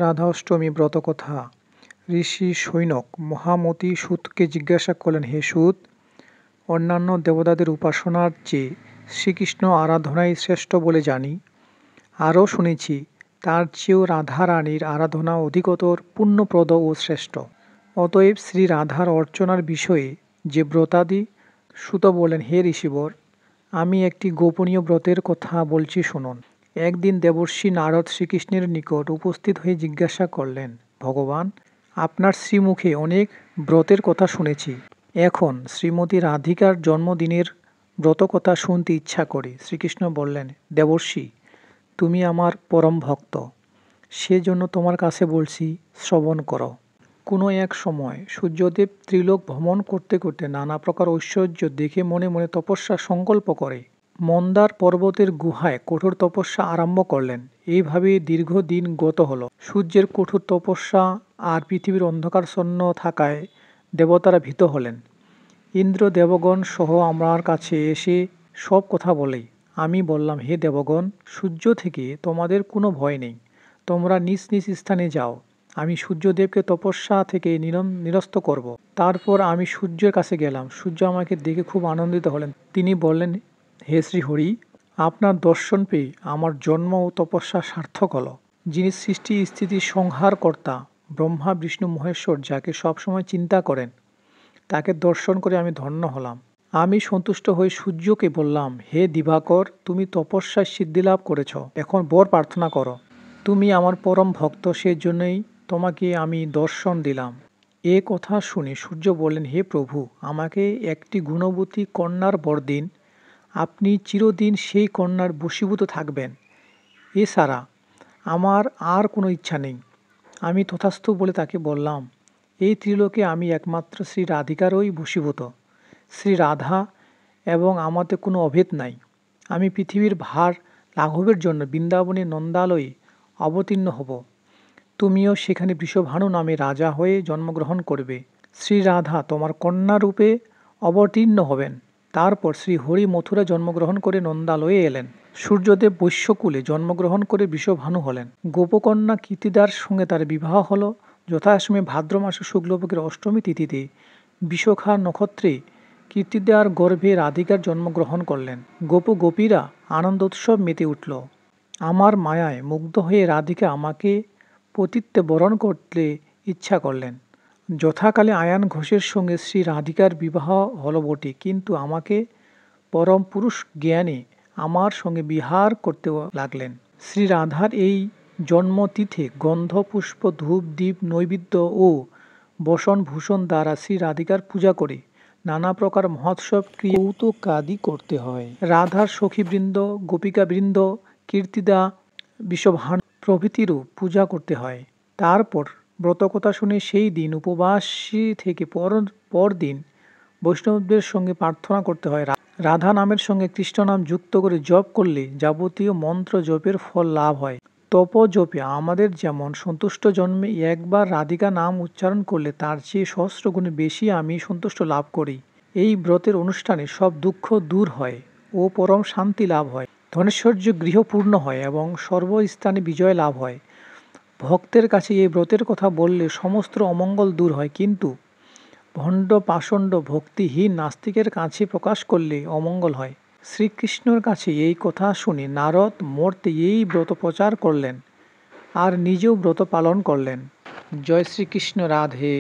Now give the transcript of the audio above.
রাধা অষ্টমী ব্রতকথা। ঋষি সৈনক মহামতি সূতকে জিজ্ঞাসা করলেন, হে সূত, অন্যান্য দেবতাদের উপাসনার চেয়ে শ্রীকৃষ্ণ আরাধনাই শ্রেষ্ঠ বলে জানি। আরও শুনেছি তার চেয়েও রাধারানীর আরাধনা অধিকতর পুণ্যপ্রদ ও শ্রেষ্ঠ। অতএব শ্রী রাধার অর্চনার বিষয়ে যে ব্রতাদি। সূত বললেন, হে ঋষিবর, আমি একটি গোপনীয় ব্রতের কথা বলছি শুনুন। একদিন দেবর্ষি নারদ শ্রীকৃষ্ণের নিকট উপস্থিত হয়ে জিজ্ঞাসা করলেন, ভগবান, আপনার শ্রীমুখে অনেক ব্রতের কথা শুনেছি। এখন শ্রীমতী রাধিকার জন্মদিনের ব্রত কথা শুনতে ইচ্ছা করি। শ্রীকৃষ্ণ বললেন, দেবর্ষি, তুমি আমার পরম ভক্ত, সেজন্য তোমার কাছে বলছি, শ্রবণ করো। কোনো এক সময় সূর্যদেব ত্রিলোক ভ্রমণ করতে করতে নানা প্রকার ঐশ্বর্য দেখে মনে মনে তপস্যা সংকল্প করে মন্দার পর্বতের গুহায় কঠোর তপস্যা আরম্ভ করলেন। এইভাবে দীর্ঘদিন গত হলো। সূর্যের কঠোর তপস্যা আর পৃথিবীর অন্ধকারচ্ছন্ন থাকায় দেবতারা ভীত হলেন। ইন্দ্র দেবগণ সহ আমার কাছে এসে সব কথা বলে। আমি বললাম, হে দেবগণ, সূর্য থেকে তোমাদের কোনো ভয় নেই, তোমরা নিজ নিজ স্থানে যাও, আমি সূর্যদেবকে তপস্যা থেকে নিরস্ত করব। তারপর আমি সূর্যের কাছে গেলাম। সূর্য আমাকে দেখে খুব আনন্দিত হলেন। তিনি বললেন, হে শ্রীহরি, আপনার দর্শন পেয়ে আমার জন্ম ও তপস্যা সার্থক হলো। যিনি সৃষ্টি স্থিতি সংহার কর্তা ব্রহ্মা বিষ্ণু মহেশ্বর, যাকে সবসময় চিন্তা করেন, তাকে দর্শন করে আমি ধন্য হলাম। আমি সন্তুষ্ট হয়ে সূর্যকে বললাম, হে দিবাকর, তুমি তপস্যায় সিদ্ধিলাভ করেছ, এখন বর প্রার্থনা করো। তুমি আমার পরম ভক্ত, সেজন্যই তোমাকে আমি দর্শন দিলাম। এ কথা শুনে সূর্য বললেন, হে প্রভু, আমাকে একটি গুণবতী কন্যার বর দিন। আপনি চিরদিন সেই কন্যার বশীভূত থাকবেন। এছাড়া আমার আর কোনো ইচ্ছা নেই। আমি তথাস্তু বলে তাকে বললাম, এই ত্রিলোকে আমি একমাত্র শ্রী রাধিকারই বশীভূত। শ্রী রাধা এবং আমাতে কোনো অভেদ নাই। আমি পৃথিবীর ভার লাঘবের জন্য বৃন্দাবনে নন্দালয়ে অবতীর্ণ হব। তুমিও সেখানে বৃষভানু নামে রাজা হয়ে জন্মগ্রহণ করবে। শ্রী রাধা তোমার কন্যা রূপে অবতীর্ণ হবেন। তারপর শ্রী হরি মথুরা জন্মগ্রহণ করে নন্দালয়ে এলেন। সূর্যদেব বৈশ্যকুলে জন্মগ্রহণ করে বৃষভানু হলেন। গোপকন্যা কীর্তিদার সঙ্গে তার বিবাহ হল যথাসময়ে ভাদ্র মাসে শুক্লপক্ষের অষ্টমী তিথিতে। বিশাখা নক্ষত্রে কীর্তিদার গর্ভে রাধিকার জন্মগ্রহণ করলেন। গোপীরা আনন্দ উৎসব মেতে উঠল। আমার মায়ায় মুগ্ধ হয়ে রাধিকা আমাকে পতিত্বে বরণ করতে ইচ্ছা করলেন। যথাকালে আয়ান ঘোষের সঙ্গে শ্রী রাধিকার বিবাহ হল বটে, কিন্তু আমাকে পরম পুরুষ জ্ঞানে আমার সঙ্গে বিহার করতে লাগলেন। শ্রী রাধার এই জন্মতিথে গন্ধ পুষ্প ধূপ দীপ নৈবেদ্য ও বসন ভূষণ দ্বারা শ্রী রাধিকার পূজা করে নানা প্রকার মহোৎসব কৌতুকাদি করতে হয়। রাধার সখীবৃন্দ, গোপিকাবৃন্দ, কীর্তিদা, বৃষভানু প্রভৃতিরও পূজা করতে হয়। তারপর ব্রতকথা শুনে সেই দিন উপবাসী থেকে পরদিন বৈষ্ণবদের সঙ্গে প্রার্থনা করতে হয়। রাধা নামের সঙ্গে কৃষ্ণ নাম যুক্ত করে জপ করলে যাবতীয় মন্ত্র জপের ফল লাভ হয়। তপ জপে আমাদের যেমন সন্তুষ্ট জন্মে, একবার রাধিকা নাম উচ্চারণ করলে তার চেয়ে সহস্র গুণে বেশি আমি সন্তুষ্ট লাভ করি। এই ব্রতের অনুষ্ঠানে সব দুঃখ দূর হয় ও পরম শান্তি লাভ হয়। ধনেশ্বর্য গৃহপূর্ণ হয় এবং সর্বস্থানে বিজয় লাভ হয়। ভক্তের কাছে এই ব্রতের কথা বললে সমস্ত অমঙ্গল দূর হয়, কিন্তু ভণ্ড পাষণ্ড ভক্তিহীন নাস্তিকের কাছে প্রকাশ করলে অমঙ্গল হয়। শ্রীকৃষ্ণের কাছে এই কথা শুনে নারদ মর্তে এই ব্রত প্রচার করলেন আর নিজেও ব্রত পালন করলেন। জয় শ্রীকৃষ্ণ। রাধে।